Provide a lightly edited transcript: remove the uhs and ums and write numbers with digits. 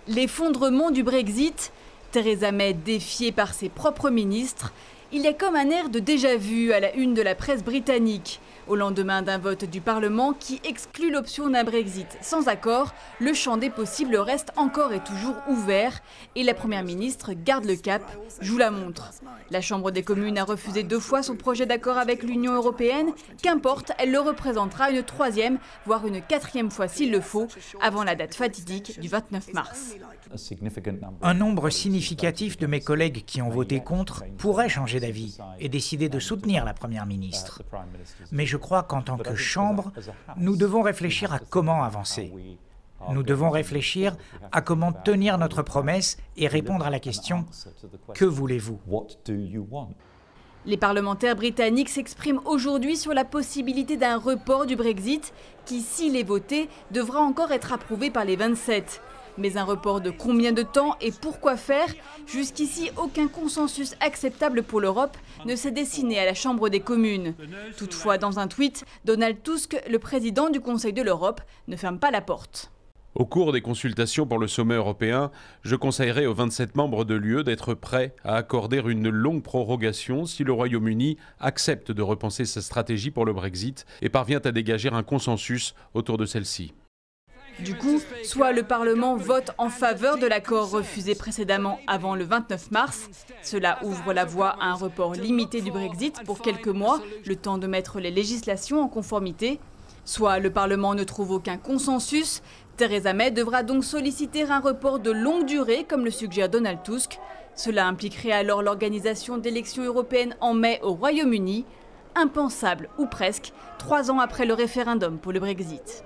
L'effondrement du Brexit, Theresa May défiée par ses propres ministres, il y a comme un air de déjà-vu à la une de la presse britannique. Au lendemain d'un vote du Parlement qui exclut l'option d'un Brexit sans accord, le champ des possibles reste encore et toujours ouvert et la Première ministre garde le cap, joue la montre. La Chambre des communes a refusé 2 fois son projet d'accord avec l'Union européenne. Qu'importe, elle le représentera une 3e, voire une 4e fois s'il le faut, avant la date fatidique du 29 mars. Un nombre significatif de mes collègues qui ont voté contre pourraient changer d'avis et décider de soutenir la Première ministre. Mais je crois qu'en tant que Chambre, nous devons réfléchir à comment avancer. Nous devons réfléchir à comment tenir notre promesse et répondre à la question « Que voulez-vous ?» Les parlementaires britanniques s'expriment aujourd'hui sur la possibilité d'un report du Brexit qui, s'il est voté, devra encore être approuvé par les 27. Mais un report de combien de temps et pourquoi faire? Jusqu'ici, aucun consensus acceptable pour l'Europe ne s'est dessiné à la Chambre des communes. Toutefois, dans un tweet, Donald Tusk, le président du Conseil de l'Europe, ne ferme pas la porte. Au cours des consultations pour le sommet européen, je conseillerais aux 27 membres de l'UE d'être prêts à accorder une longue prorogation si le Royaume-Uni accepte de repenser sa stratégie pour le Brexit et parvient à dégager un consensus autour de celle-ci. Du coup, soit le Parlement vote en faveur de l'accord refusé précédemment avant le 29 mars. Cela ouvre la voie à un report limité du Brexit pour quelques mois, le temps de mettre les législations en conformité. Soit le Parlement ne trouve aucun consensus. Theresa May devra donc solliciter un report de longue durée, comme le suggère Donald Tusk. Cela impliquerait alors l'organisation d'élections européennes en mai au Royaume-Uni. Impensable, ou presque, 3 ans après le référendum pour le Brexit.